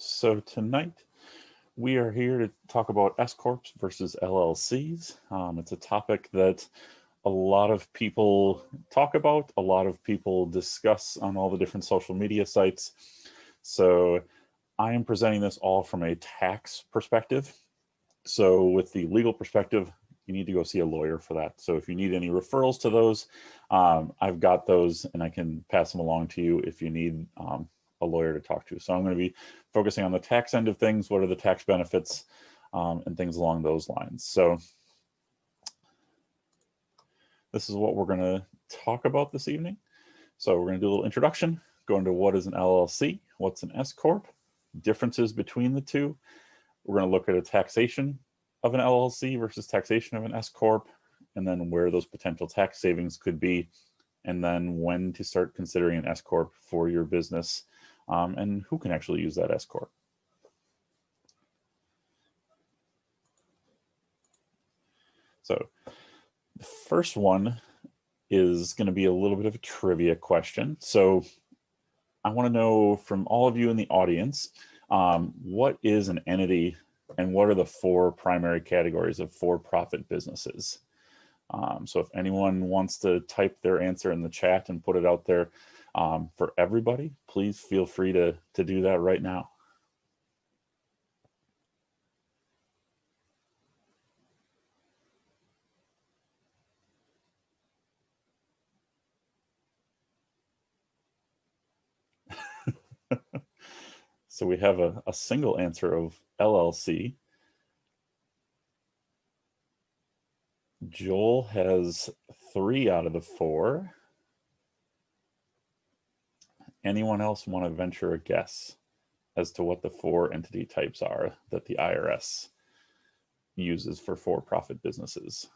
So tonight we are here to talk about S-Corps versus LLCs. It's a topic that a lot of people talk about, a lot of people discuss on all the different social media sites. So I am presenting this all from a tax perspective. So with the legal perspective, you need to go see a lawyer for that. So if you need any referrals to those, I've got those and I can pass them along to you if you need a lawyer to talk to. So I'm going to be focusing on the tax end of things. What are the tax benefits and things along those lines. So this is what we're going to talk about this evening. So we're going to do a little introduction, go into what is an LLC, what's an S-Corp, differences between the two. We're going to look at a taxation of an LLC versus taxation of an S-Corp, and then where those potential tax savings could be, and then when to start considering an S-Corp for your business, and who can actually use that S-Corp. So the first one is going to be a little bit of a trivia question. So I want to know from all of you in the audience, what is an entity and what are the four primary categories of for-profit businesses? So if anyone wants to type their answer in the chat and put it out there for everybody, please feel free to do that right now. So we have a single answer of LLC. Joel has 3 out of the 4. Anyone else want to venture a guess as to what the 4 entity types are that the IRS uses for for-profit businesses?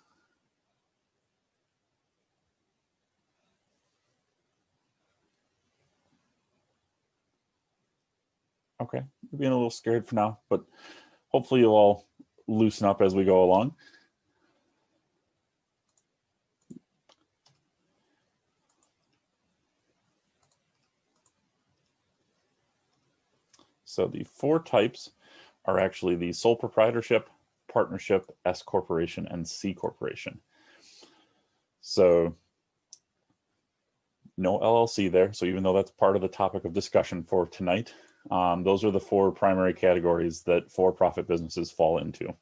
Okay, we're being a little scared for now, but hopefully you'll all loosen up as we go along. So the 4 types are actually the sole proprietorship, partnership, S corporation, and C corporation. So no LLC there. So even though that's part of the topic of discussion for tonight, those are the 4 primary categories that for-profit businesses fall into.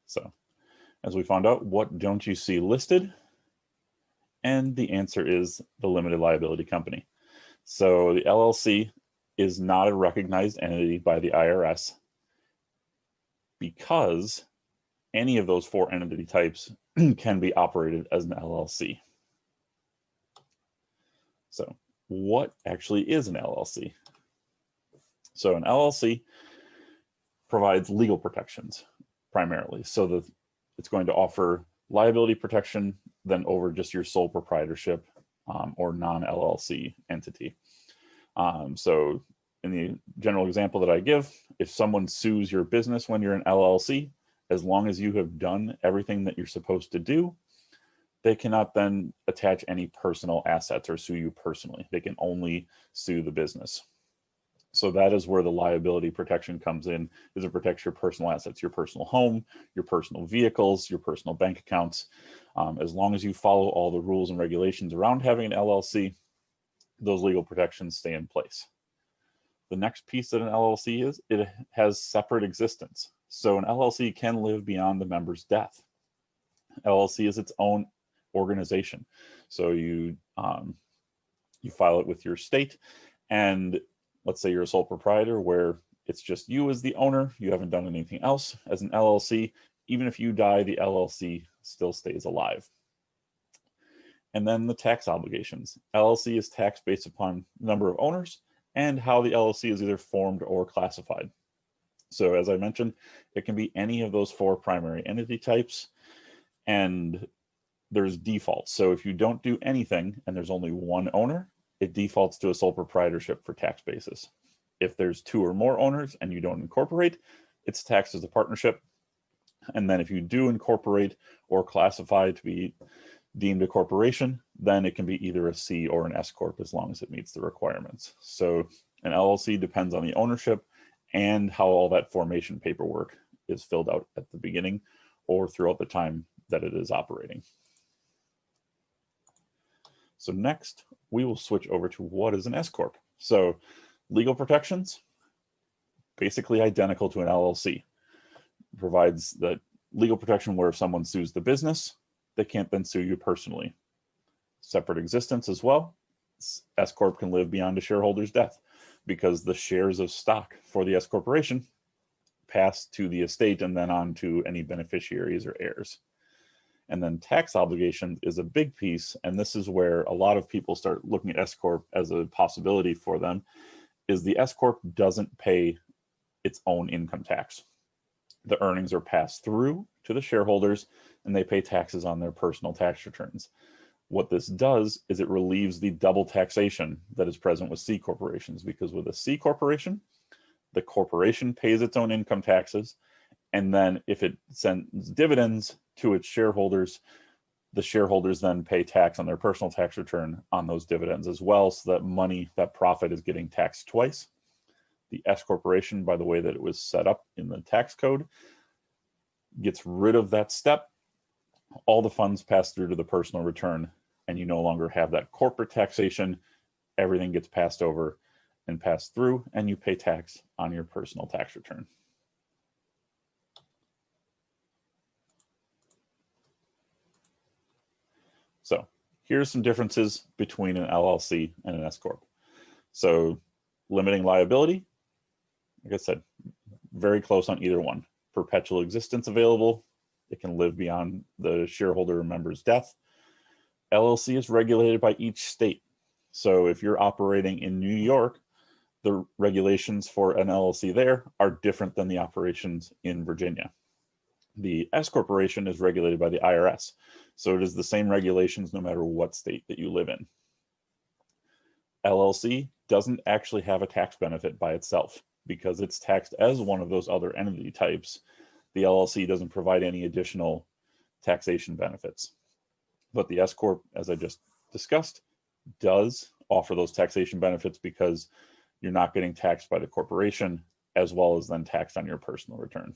So as we found out, what don't you see listed? And the answer is the limited liability company. So the LLC is not a recognized entity by the IRS because any of those 4 entity types can be operated as an LLC. So what actually is an LLC? So an LLC provides legal protections primarily. So it's going to offer liability protection than over just your sole proprietorship or non-LLC entity. So in the general example that I give, if someone sues your business when you're an LLC, as long as you have done everything that you're supposed to do, they cannot then attach any personal assets or sue you personally. They can only sue the business. So that is where the liability protection comes in, is it protects your personal assets, your personal home, your personal vehicles, your personal bank accounts. As long as you follow all the rules and regulations around having an LLC, those legal protections stay in place. The next piece that an LLC is, it has separate existence. So an LLC can live beyond the member's death. LLC is its own organization. So you file it with your state, and let's say you're a sole proprietor where it's just you as the owner, you haven't done anything else. As an LLC, even if you die, the LLC still stays alive. And then the tax obligations. LLC is taxed based upon number of owners and how the LLC is either formed or classified. So as I mentioned, it can be any of those 4 primary entity types, and there's defaults. So if you don't do anything and there's only 1 owner, it defaults to a sole proprietorship for tax basis. If there's 2 or more owners and you don't incorporate, it's taxed as a partnership. And then if you do incorporate or classify to be deemed a corporation, then it can be either a C or an S-Corp as long as it meets the requirements. So an LLC depends on the ownership and how all that formation paperwork is filled out at the beginning or throughout the time that it is operating. So next, we will switch over to what is an S-Corp. So legal protections, basically identical to an LLC. It provides that legal protection where if someone sues the business, they can't then sue you personally. Separate existence as well. S-Corp can live beyond a shareholder's death because the shares of stock for the S-Corporation pass to the estate and then on to any beneficiaries or heirs. And then tax obligation is a big piece, and this is where a lot of people start looking at S-Corp as a possibility for them, is the S-Corp doesn't pay its own income tax. The earnings are passed through to the shareholders, and they pay taxes on their personal tax returns. What this does is it relieves the double taxation that is present with C corporations, because with a C corporation, the corporation pays its own income taxes, and then if it sends dividends to its shareholders, the shareholders then pay tax on their personal tax return on those dividends as well, so that money, that profit is getting taxed twice. The S corporation, by the way that it was set up in the tax code, gets rid of that step. All the funds pass through to the personal return, and you no longer have that corporate taxation. Everything gets passed over and passed through, and you pay tax on your personal tax return. So here's some differences between an LLC and an S-Corp. So limiting liability, like I said, very close on either one. Perpetual existence available. It can live beyond the shareholder member's death. LLC is regulated by each state. So if you're operating in New York, the regulations for an LLC there are different than the operations in Virginia. The S corporation is regulated by the IRS. So it is the same regulations no matter what state that you live in. LLC doesn't actually have a tax benefit by itself because it's taxed as one of those other entity types. The LLC doesn't provide any additional taxation benefits. But the S-Corp, as I just discussed, does offer those taxation benefits because you're not getting taxed by the corporation as well as then taxed on your personal return.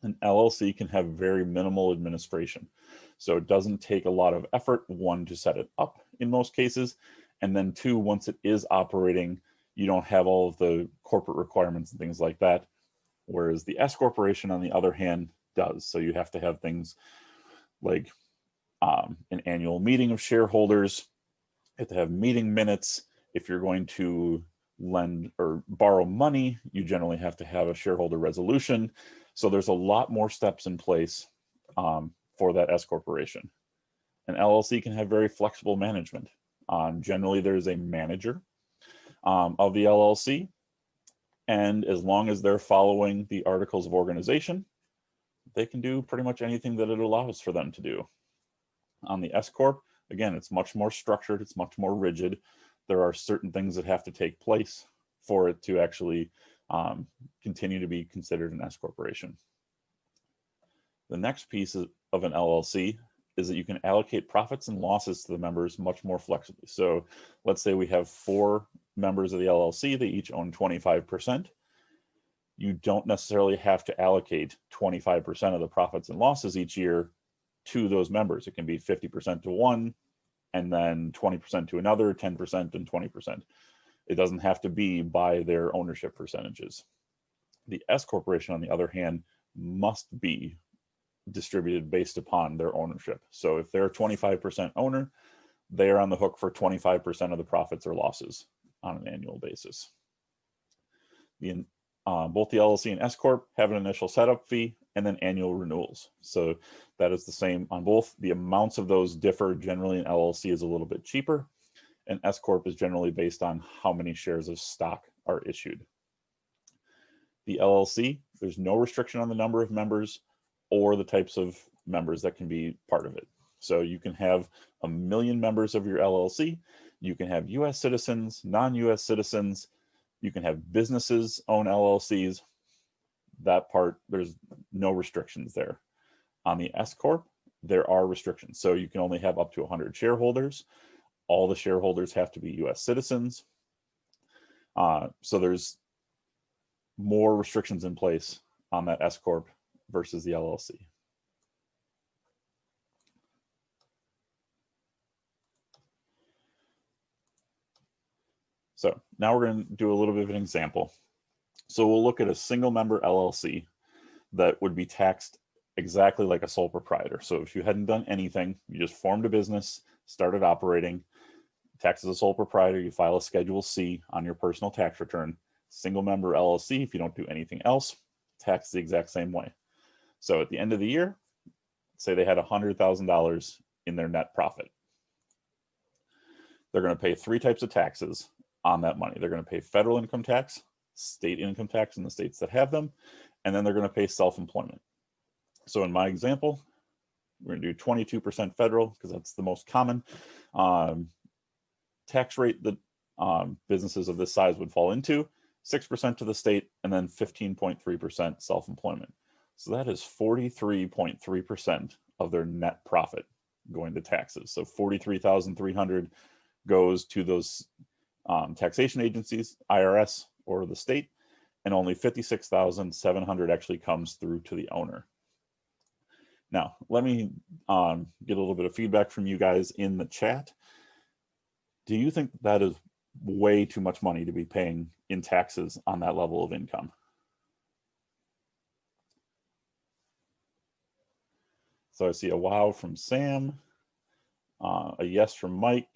An LLC can have very minimal administration. So it doesn't take a lot of effort, one, to set it up in most cases, and then two, once it is operating, you don't have all of the corporate requirements and things like that. Whereas the S corporation, on the other hand, does. So you have to have things like an annual meeting of shareholders. You have to have meeting minutes. If you're going to lend or borrow money, you generally have to have a shareholder resolution. So there's a lot more steps in place for that S corporation. An LLC can have very flexible management. Generally, there's a manager of the LLC, and as long as they're following the articles of organization, they can do pretty much anything that it allows for them to do. On the S-Corp, again, it's much more structured, it's much more rigid. There are certain things that have to take place for it to actually continue to be considered an S-Corporation. The next piece of an LLC is that you can allocate profits and losses to the members much more flexibly. So let's say we have 4 members of the LLC, they each own 25%. You don't necessarily have to allocate 25% of the profits and losses each year to those members. It can be 50% to one, and then 20% to another, 10% and 20%. It doesn't have to be by their ownership percentages. The S corporation, on the other hand, must be distributed based upon their ownership. So if they're a 25% owner, they are on the hook for 25% of the profits or losses on an annual basis. Both the LLC and S-Corp have an initial setup fee and then annual renewals. So that is the same on both. The amounts of those differ. Generally, an LLC is a little bit cheaper, and S-Corp is generally based on how many shares of stock are issued. The LLC, there's no restriction on the number of members or the types of members that can be part of it. So you can have 1 million members of your LLC. You can have US citizens, non-US citizens. You can have businesses own LLCs. That part, there's no restrictions there. On the S-Corp, there are restrictions. So you can only have up to 100 shareholders. All the shareholders have to be US citizens. So there's more restrictions in place on that S-Corp versus the LLC. So now we're going to do a little bit of an example. So we'll look at a single member LLC that would be taxed exactly like a sole proprietor. So if you hadn't done anything, you just formed a business, started operating, taxed as a sole proprietor, you file a Schedule C on your personal tax return. Single member LLC, if you don't do anything else, taxed the exact same way. So at the end of the year, say they had $100,000 in their net profit. They're going to pay 3 types of taxes on that money. They're going to pay federal income tax, state income tax in the states that have them, and then they're going to pay self-employment. So in my example, we're going to do 22% federal because that's the most common tax rate that businesses of this size would fall into, 6% to the state, and then 15.3% self-employment. So that is 43.3% of their net profit going to taxes. So 43,300 goes to those taxation agencies, IRS or the state, and only 56,700 actually comes through to the owner. Now, let me get a little bit of feedback from you guys in the chat. Do you think that is way too much money to be paying in taxes on that level of income? So I see a wow from Sam, a yes from Mike.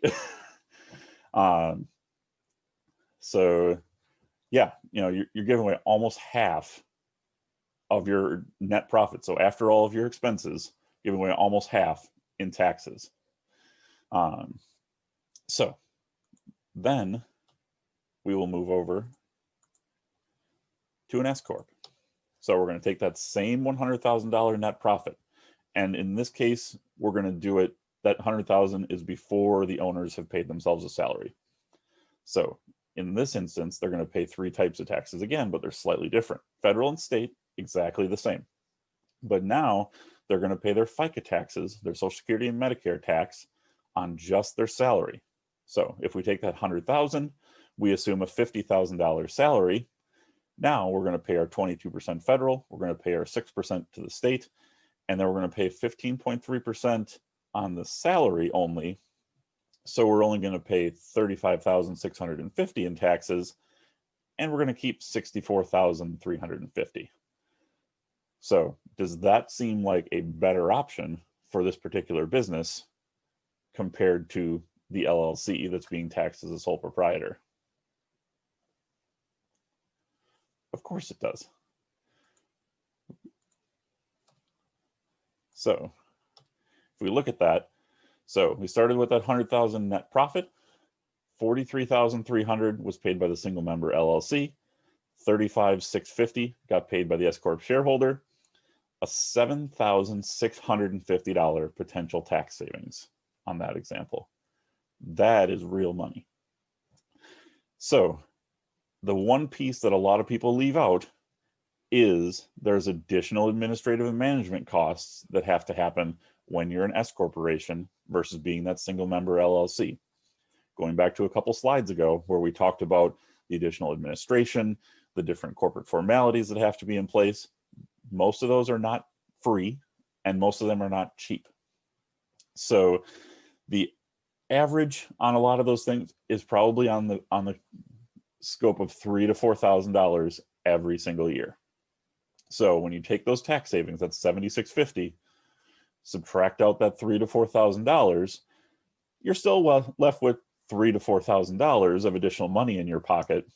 So yeah, you know, you're giving away almost half of your net profit. So after all of your expenses, giving away almost half in taxes. So then we will move over to an S-Corp. So we're going to take that same $100,000 net profit. And in this case, we're going to do it, that $100,000 is before the owners have paid themselves a salary. So in this instance, they're going to pay 3 types of taxes again, but they're slightly different. Federal and state, exactly the same. But now they're going to pay their FICA taxes, their Social Security and Medicare tax on just their salary. So if we take that $100,000, we assume a $50,000 salary. Now we're going to pay our 22% federal, we're going to pay our 6% to the state, and then we're going to pay 15.3% on the salary only. So we're only going to pay $35,650 in taxes, and we're going to keep $64,350. So does that seem like a better option for this particular business compared to the LLC that's being taxed as a sole proprietor? Of course it does. So if we look at that, so we started with that 100,000 net profit, 43,300 was paid by the single member LLC, 35,650 got paid by the S-Corp shareholder, a $7,650 potential tax savings on that example. That is real money. So the one piece that a lot of people leave out is there's additional administrative and management costs that have to happen when you're an S corporation versus being that single member LLC. Going back to a couple slides ago where we talked about the additional administration, the different corporate formalities that have to be in place, most of those are not free and most of them are not cheap. So the average on a lot of those things is probably on the scope of $3,000 to $4,000 every single year. So when you take those tax savings, that's $7,650, subtract out that $3,000 to $4,000, you're still left with $3,000 to $4,000 of additional money in your pocket,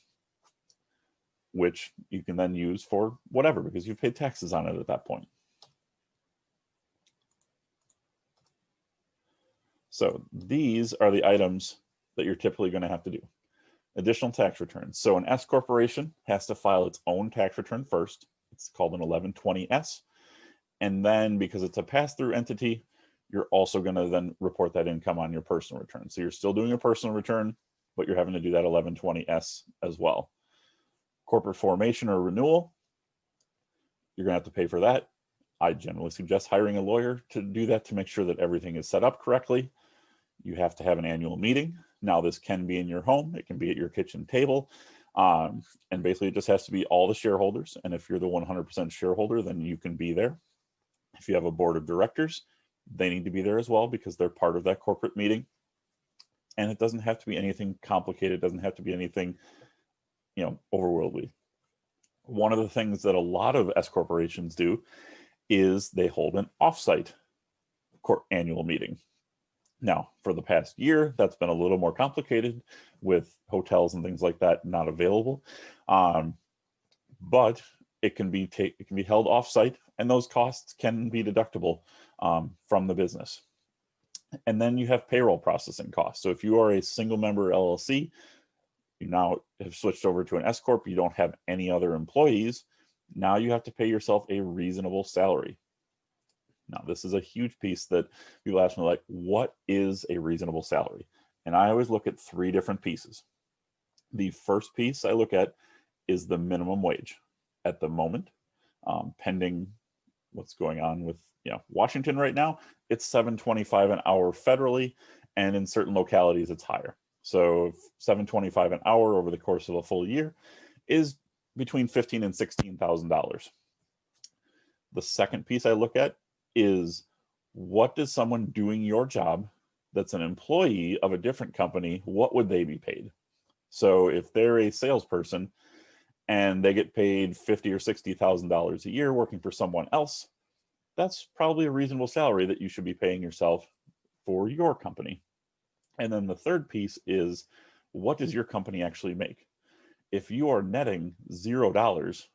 which you can then use for whatever because you've paid taxes on it at that point. So these are the items that you're typically going to have to do. Additional tax returns. So an S corporation has to file its own tax return first. It's called an 1120S. And then because it's a pass-through entity, you're also going to then report that income on your personal return. So you're still doing a personal return, but you're having to do that 1120S as well. Corporate formation or renewal, you're going to have to pay for that. I generally suggest hiring a lawyer to do that, to make sure that everything is set up correctly. You have to have an annual meeting. Now, this can be in your home. It can be at your kitchen table. And basically, it just has to be all the shareholders. And if you're the 100% shareholder, then you can be there. If you have a board of directors, they need to be there as well, because they're part of that corporate meeting. And it doesn't have to be anything complicated. It doesn't have to be anything, overworldly. One of the things that a lot of S corporations do is they hold an offsite annual meeting. Now, for the past year, that's been a little more complicated with hotels and things like that not available. But it can be held offsite, and those costs can be deductible from the business. And then you have payroll processing costs. So if you are a single member LLC, you now have switched over to an S-Corp, you don't have any other employees, now you have to pay yourself a reasonable salary. Now, this is a huge piece that people ask me, like, what is a reasonable salary? And I always look at 3 different pieces. The first piece I look at is the minimum wage. At the moment, pending what's going on with Washington right now, it's $7.25 an hour federally, and in certain localities it's higher. So $7.25 an hour over the course of a full year is between $15,000 and $16,000. The second piece I look at is, what does someone doing your job that's an employee of a different company, what would they be paid? So if they're a salesperson and they get paid $50,000 or $60,000 a year working for someone else, that's probably a reasonable salary that you should be paying yourself for your company. And then the third piece is, what does your company actually make? If you are netting $0,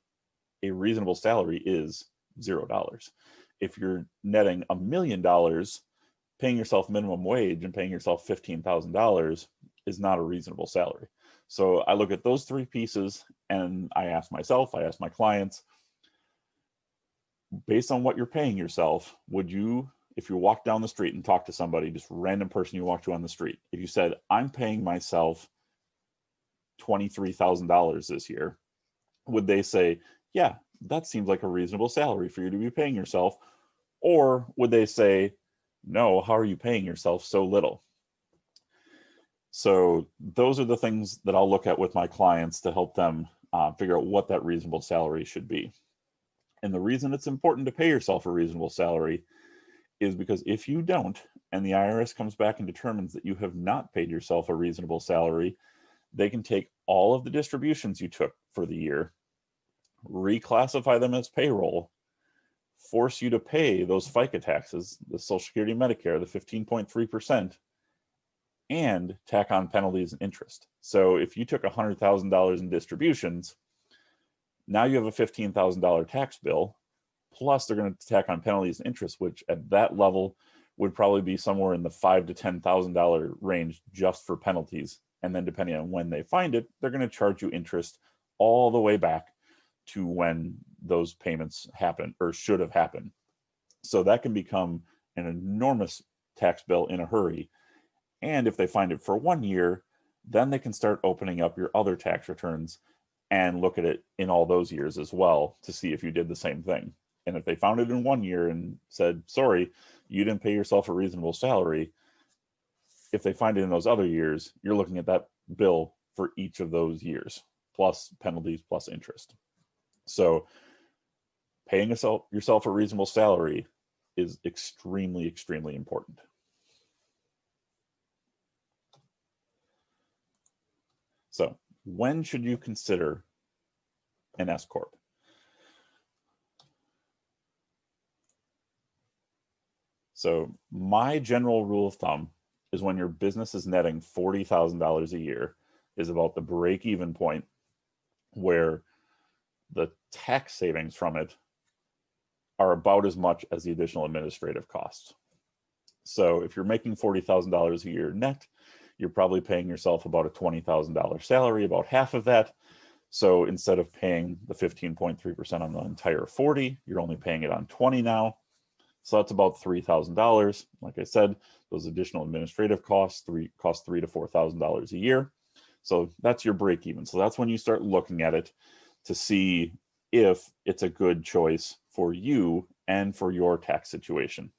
a reasonable salary is $0. If you're netting $1 million, paying yourself minimum wage and paying yourself $15,000 is not a reasonable salary. So I look at those 3 pieces, and I ask myself, I ask my clients, based on what you're paying yourself, would you, if you walk down the street and talk to somebody, just random person you walk to on the street, if you said, I'm paying myself $23,000 this year, would they say, yeah, that seems like a reasonable salary for you to be paying yourself? Or would they say, no, how are you paying yourself so little? So those are the things that I'll look at with my clients to help them figure out what that reasonable salary should be. And the reason it's important to pay yourself a reasonable salary is because if you don't, and the IRS comes back and determines that you have not paid yourself a reasonable salary, they can take all of the distributions you took for the year, reclassify them as payroll, force you to pay those FICA taxes, the Social Security, Medicare, the 15.3%, and tack on penalties and interest. So if you took $100,000 in distributions, now you have a $15,000 tax bill, plus they're going to tack on penalties and interest, which at that level would probably be somewhere in the $5,000 to $10,000 range just for penalties. And then depending on when they find it, they're going to charge you interest all the way back to when those payments happen or should have happened. So that can become an enormous tax bill in a hurry. And if they find it for 1 year, then they can start opening up your other tax returns and look at it in all those years as well to see if you did the same thing. And if they found it in 1 year and said, sorry, you didn't pay yourself a reasonable salary, if they find it in those other years, you're looking at that bill for each of those years, plus penalties, plus interest. So paying yourself a reasonable salary is extremely, extremely important. So when should you consider an S-Corp? So my general rule of thumb is when your business is netting $40,000 a year is about the break-even point where the tax savings from it are about as much as the additional administrative costs. So if you're making $40,000 a year net, you're probably paying yourself about a $20,000 salary, about half of that. So instead of paying the 15.3% on the entire 40, you're only paying it on 20 now. So that's about $3,000. Like I said, those additional administrative costs cost $3,000 to $4,000 a year. So that's your break even. So that's when you start looking at it to see if it's a good choice for you and for your tax situation.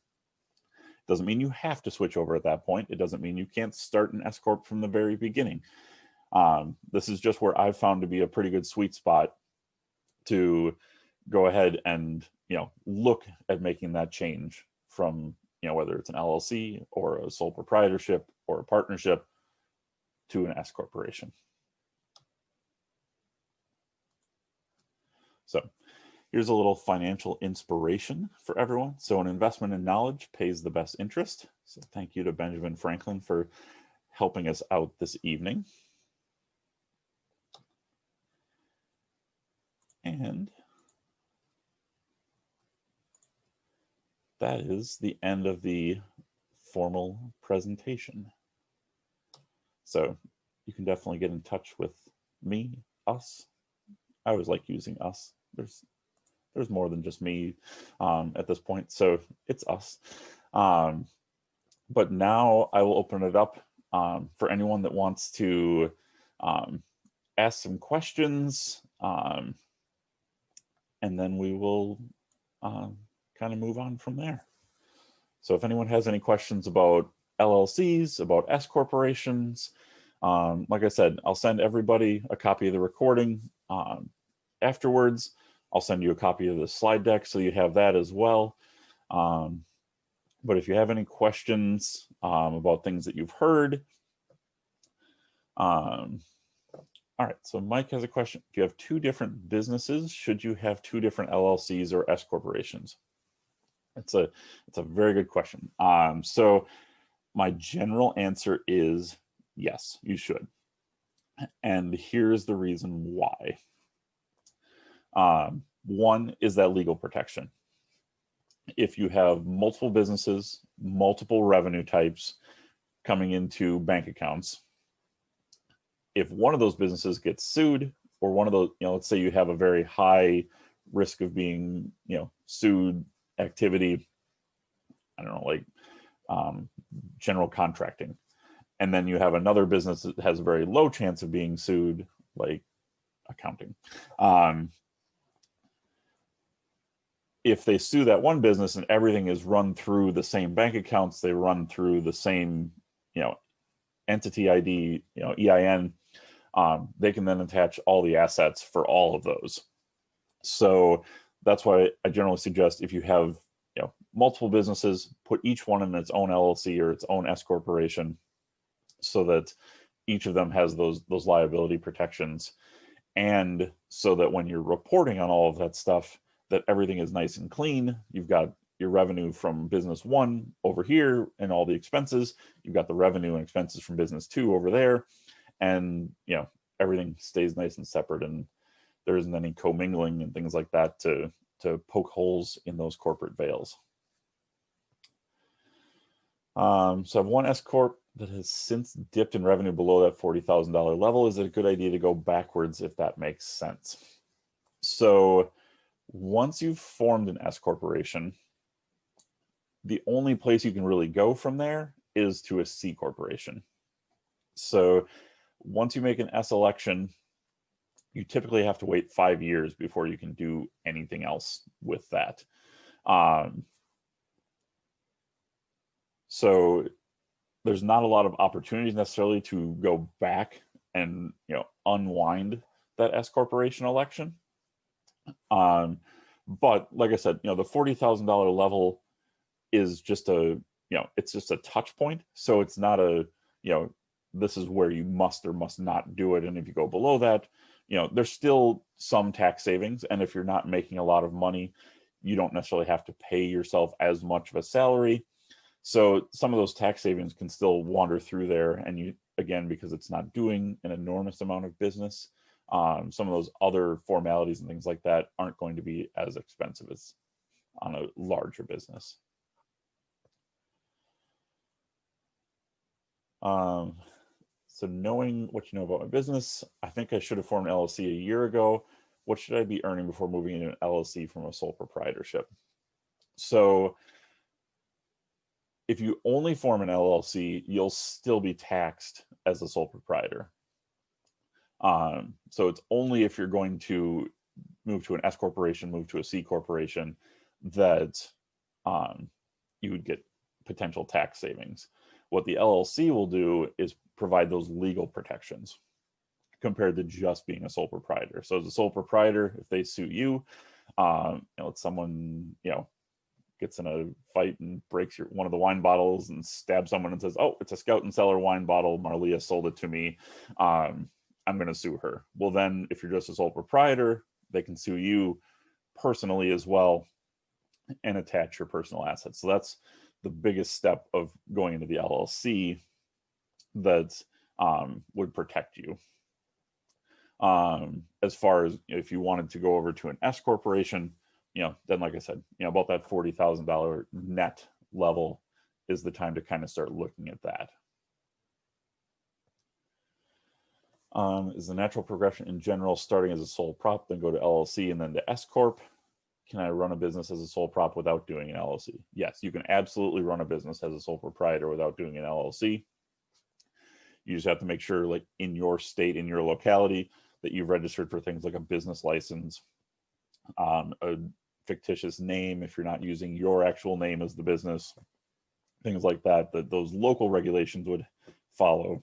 Doesn't mean you have to switch over at that point. It doesn't mean you can't start an S-Corp from the very beginning. This is just where I've found to be a pretty good sweet spot to go ahead and, look at making that change from, whether it's an LLC or a sole proprietorship or a partnership to an S corporation. So here's a little financial inspiration for everyone. So an investment in knowledge pays the best interest. So thank you to Benjamin Franklin for helping us out this evening. And that is the end of the formal presentation. So you can definitely get in touch with me, us. I always like using us. There's more than just me at this point, so it's us. But now I will open it up for anyone that wants to ask some questions, and then we will kind of move on from there. So if anyone has any questions about LLCs, about S corporations, like I said, I'll send everybody a copy of the recording afterwards. I'll send you a copy of the slide deck so you have that as well. But if you have any questions about things that you've heard, all right, so Mike has a question. If you have two different businesses, should you have two different LLCs or S corporations? It's a very good question. So my general answer is yes, you should. And here's the reason why. One is that legal protection. If you have multiple businesses, multiple revenue types coming into bank accounts, if one of those businesses gets sued, or one of those, let's say you have a very high risk of being, sued activity, I don't know, like general contracting, and then you have another business that has a very low chance of being sued, like accounting. If they sue that one business and everything is run through the same bank accounts, they run through the same, entity ID, EIN, they can then attach all the assets for all of those. So that's why I generally suggest if you have, multiple businesses, put each one in its own LLC or its own S corporation, so that each of them has those liability protections, and so that when you're reporting on all of that stuff, that everything is nice and clean. You've got your revenue from business one over here and all the expenses. You've got the revenue and expenses from business two over there, and everything stays nice and separate, and there isn't any commingling and things like that to poke holes in those corporate veils. So I have one S-Corp that has since dipped in revenue below that $40,000 level. Is it a good idea to go backwards, if that makes sense? So once you've formed an S corporation, the only place you can really go from there is to a C corporation. So once you make an S election, you typically have to wait 5 years before you can do anything else with that. So there's not a lot of opportunities necessarily to go back and unwind that S corporation election. But like I said, the $40,000 level is just it's just a touch point. So it's not a, this is where you must or must not do it. And if you go below that, there's still some tax savings. And if you're not making a lot of money, you don't necessarily have to pay yourself as much of a salary. So some of those tax savings can still wander through there. And again, because it's not doing an enormous amount of business, some of those other formalities and things like that aren't going to be as expensive as on a larger business. So knowing what you know about my business, I think I should have formed an LLC a year ago. What should I be earning before moving into an LLC from a sole proprietorship? So if you only form an LLC, you'll still be taxed as a sole proprietor. So it's only if you're going to move to an S corporation, move to a C corporation, that you would get potential tax savings. What the LLC will do is provide those legal protections compared to just being a sole proprietor. So as a sole proprietor, if they sue you, if someone, gets in a fight and breaks one of the wine bottles and stabs someone and says, oh, it's a Scout and Cellar wine bottle, Marlia sold it to me, I'm going to sue her. Well, then if you're just a sole proprietor, they can sue you personally as well and attach your personal assets. So that's the biggest step of going into the LLC that would protect you. As far as if you wanted to go over to an S corporation, then like I said, about that $40,000 net level is the time to kind of start looking at that. Is the natural progression in general starting as a sole prop, then go to LLC and then to S-Corp? Can I run a business as a sole prop without doing an LLC? Yes, you can absolutely run a business as a sole proprietor without doing an LLC. You just have to make sure, like in your state, in your locality, that you've registered for things like a business license, a fictitious name if you're not using your actual name as the business, things like that, that those local regulations would follow.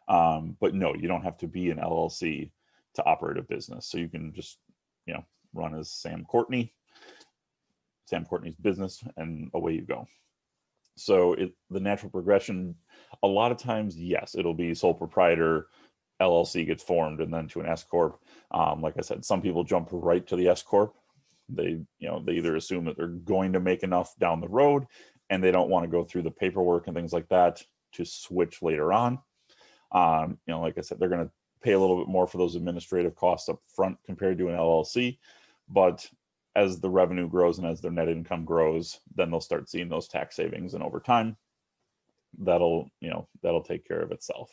But no, you don't have to be an LLC to operate a business. So you can just, run as Sam Courtney's business, and away you go. So the natural progression, a lot of times, yes, it'll be sole proprietor, LLC gets formed, and then to an S-Corp. Like I said, some people jump right to the S-Corp. They either assume that they're going to make enough down the road and they don't want to go through the paperwork and things like that to switch later on. Like I said, they're going to pay a little bit more for those administrative costs up front compared to an LLC. But as the revenue grows and as their net income grows, then they'll start seeing those tax savings. And over time, that'll take care of itself.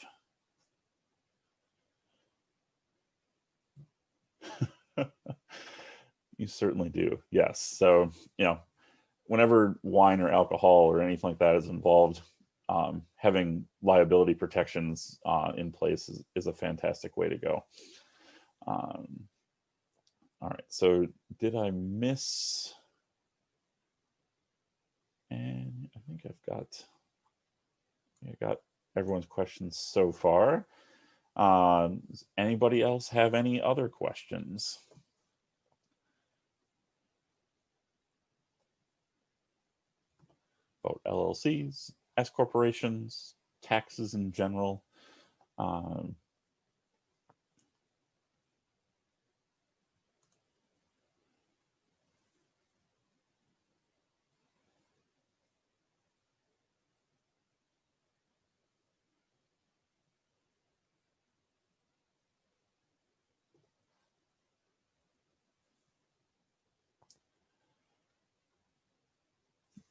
You certainly do. Yes. So, whenever wine or alcohol or anything like that is involved, having liability protections in place is a fantastic way to go. All right. So did I miss? And I think I got everyone's questions so far. Does anybody else have any other questions? About LLCs, S corporations, taxes in general.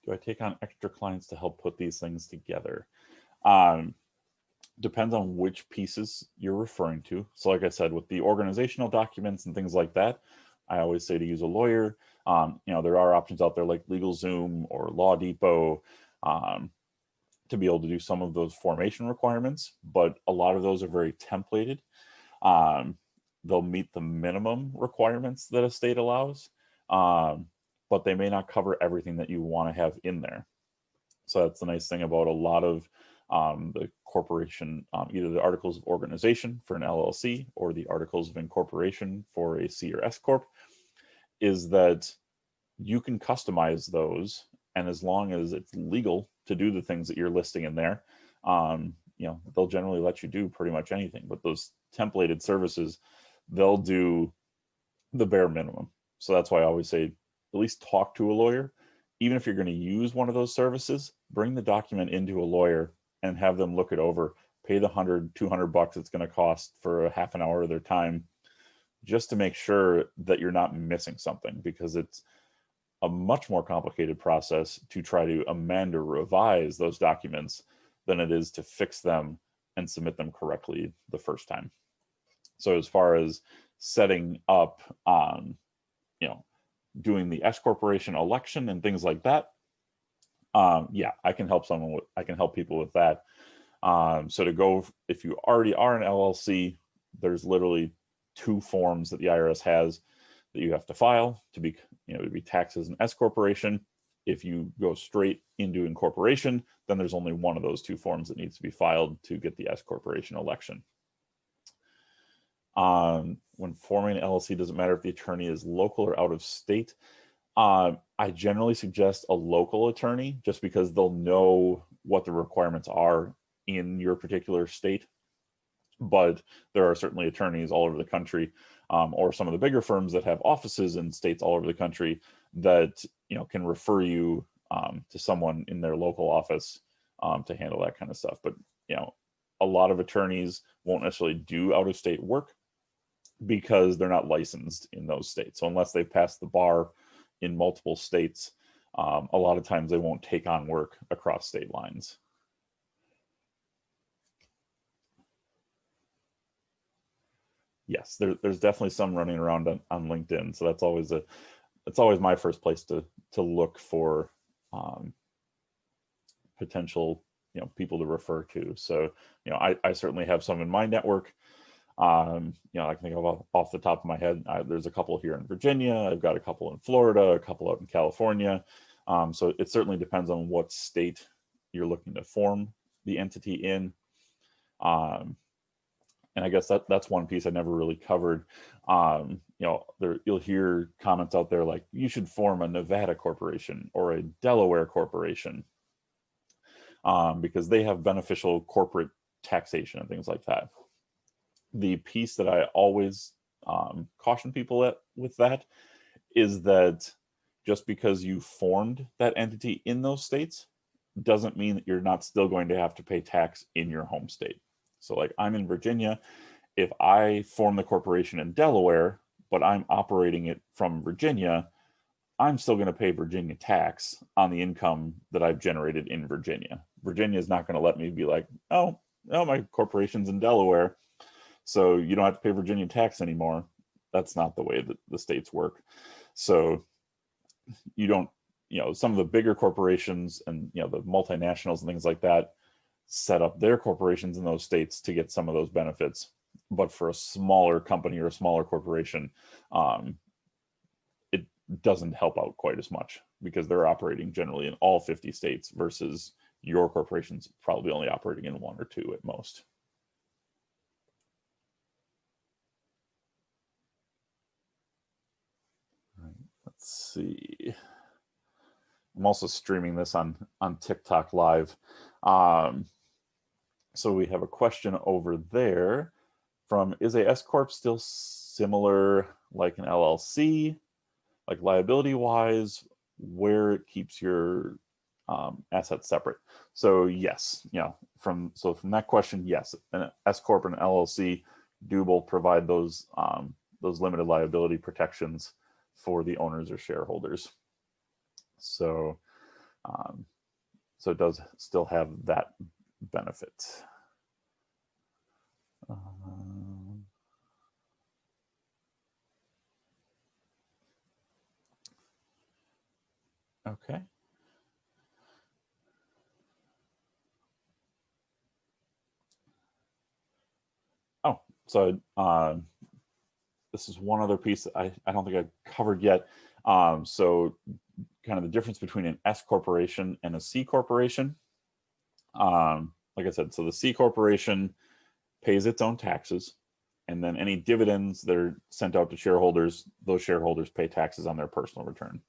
Do I take on extra clients to help put these things together? Depends on which pieces you're referring to. So like I said, with the organizational documents and things like that, I always say to use a lawyer. There are options out there like LegalZoom or Law Depot to be able to do some of those formation requirements, but a lot of those are very templated. They'll meet the minimum requirements that a state allows, but they may not cover everything that you want to have in there. So that's the nice thing about a lot of the corporation, either the articles of organization for an LLC or the articles of incorporation for a C or S Corp, is that you can customize those. And as long as it's legal to do the things that you're listing in there, they'll generally let you do pretty much anything. But those templated services, they'll do the bare minimum. So that's why I always say, at least talk to a lawyer. Even if you're going to use one of those services, bring the document into a lawyer and have them look it over. Pay the $100-$200 it's going to cost for a half an hour of their time, just to make sure that you're not missing something, because it's a much more complicated process to try to amend or revise those documents than it is to fix them and submit them correctly the first time. So as far as setting up, doing the S corporation election and things like that, I can help people with that. So to go, if you already are an LLC, there's literally 2 forms that the IRS has that you have to file to be, to be taxed as an S corporation. If you go straight into incorporation, then there's only one of those two forms that needs to be filed to get the S corporation election. When forming an LLC, doesn't matter if the attorney is local or out of state. I generally suggest a local attorney just because they'll know what the requirements are in your particular state. But there are certainly attorneys all over the country, or some of the bigger firms that have offices in states all over the country that can refer you to someone in their local office to handle that kind of stuff. But a lot of attorneys won't necessarily do out-of-state work because they're not licensed in those states. So unless they've passed the bar in multiple states, a lot of times they won't take on work across state lines. Yes, there's definitely some running around on LinkedIn. So that's always my first place to look for potential people to refer to. So I certainly have some in my network. I can think of off the top of my head. There's a couple here in Virginia. I've got a couple in Florida, a couple out in California. So it certainly depends on what state you're looking to form the entity in. And I guess that's one piece I never really covered. You'll hear comments out there like, you should form a Nevada corporation or a Delaware corporation because they have beneficial corporate taxation and things like that. The piece that I always caution people with that is that just because you formed that entity in those states doesn't mean that you're not still going to have to pay tax in your home state. So like I'm in Virginia, if I form the corporation in Delaware, but I'm operating it from Virginia, I'm still going to pay Virginia tax on the income that I've generated in Virginia. Virginia is not going to let me be like, oh, no, my corporation's in Delaware, so you don't have to pay Virginia tax anymore. That's not the way that the states work. So you don't, some of the bigger corporations and, the multinationals and things like that set up their corporations in those states to get some of those benefits. But for a smaller company or a smaller corporation, it doesn't help out quite as much because they're operating generally in all 50 states versus your corporation's probably only operating in one or two at most. All right, let's see. I'm also streaming this on TikTok Live. So we have a question over there from, is a S-Corp still similar like an LLC, like liability wise, where it keeps your assets separate? So yes, from that question, yes, an S-Corp and an LLC do both provide those limited liability protections for the owners or shareholders. So it does still have that benefit. Okay. Oh, so this is one other piece that I don't think I've covered yet. So kind of the difference between an S corporation and a C corporation. Like I said, so the C corporation pays its own taxes, and then any dividends that are sent out to shareholders, those shareholders pay taxes on their personal return.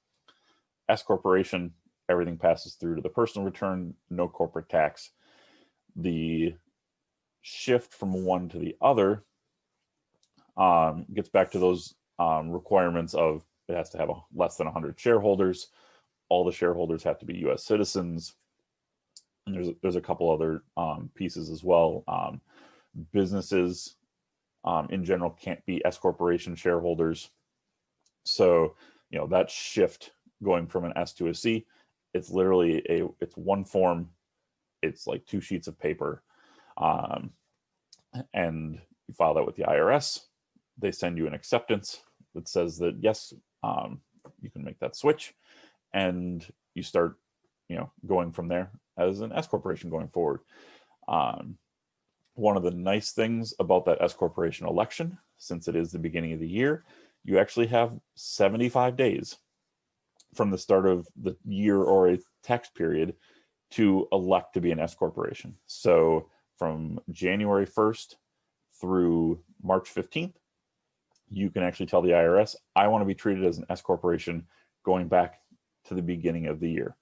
S corporation, everything passes through to the personal return, no corporate tax. The shift from one to the other gets back to those requirements of it has to have less than 100 shareholders. All the shareholders have to be U.S. citizens. And there's a couple other pieces as well. Businesses in general can't be S corporation shareholders. So, that shift going from an S to a C, it's literally it's one form. It's like 2 sheets of paper. And you file that with the IRS. They send you an acceptance that says that, yes, you can make that switch. And you start, going from there as an S corporation going forward. One of the nice things about that S corporation election, since it is the beginning of the year, you actually have 75 days from the start of the year or a tax period to elect to be an S corporation. So from January 1st through March 15th, you can actually tell the IRS, I want to be treated as an S corporation going back to the beginning of the year.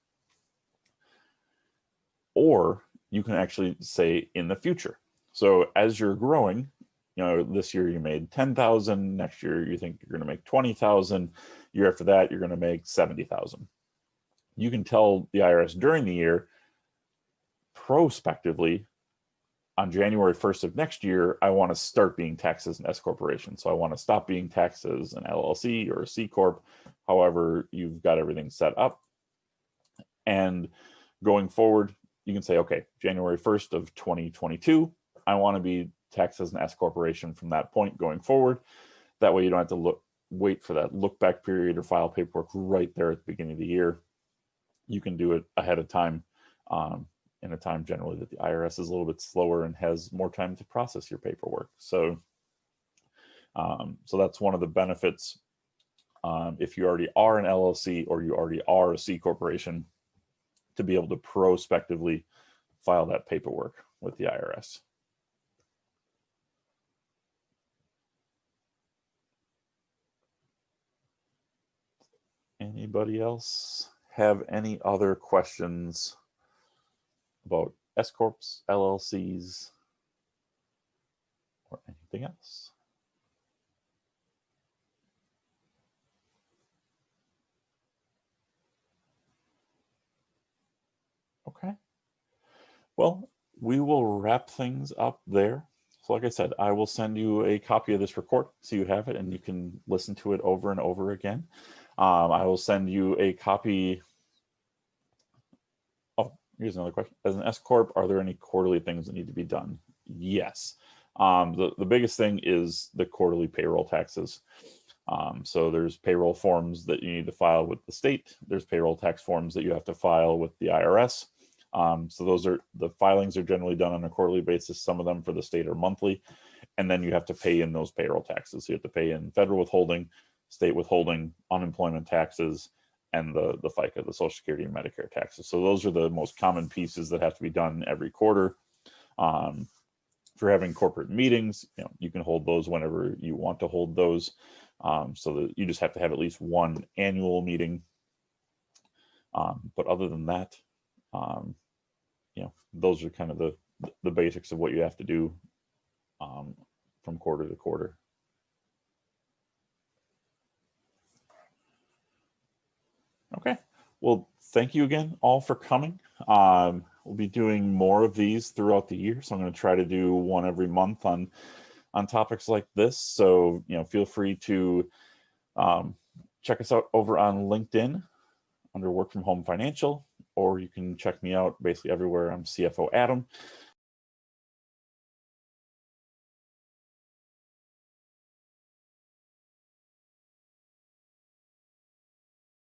Or you can actually say in the future. So as you're growing, this year you made 10,000, next year you think you're going to make 20,000, year after that you're going to make 70,000. You can tell the IRS during the year, prospectively, on January 1st of next year, I want to start being taxed as an S corporation. So I want to stop being taxed as an LLC or a C-corp. However, you've got everything set up. And going forward, you can say, okay, January 1st of 2022, I want to be taxed as an S corporation from that point going forward. That way you don't have to wait for that look back period or file paperwork right there at the beginning of the year. You can do it ahead of time, in a time generally that the IRS is a little bit slower and has more time to process your paperwork. So that's one of the benefits. If you already are an LLC or you already are a C corporation, to be able to prospectively file that paperwork with the IRS. Anybody else have any other questions about S-Corps, LLCs, or anything else? Okay. Well, we will wrap things up there. So like I said, I will send you a copy of this report so you have it and you can listen to it over and over again. I will send you a copy. Oh, here's another question. As an S-Corp, are there any quarterly things that need to be done? Yes. The biggest thing is the quarterly payroll taxes. So there's payroll forms that you need to file with the state. There's payroll tax forms that you have to file with the IRS. So the filings are generally done on a quarterly basis. Some of them for the state are monthly, and then you have to pay in those payroll taxes. So you have to pay in federal withholding, state withholding, unemployment taxes, and the FICA, the Social Security and Medicare taxes. So those are the most common pieces that have to be done every quarter. If you're having corporate meetings, you can hold those whenever you want to hold those. So that you just have to have at least one annual meeting. But other than that, those are kind of the basics of what you have to do from quarter to quarter. Okay, well, thank you again all for coming. We'll be doing more of these throughout the year, so I'm going to try to do one every month on topics like this. So feel free to check us out over on LinkedIn under Work From Home Financial, or you can check me out basically everywhere. I'm CFO Adam.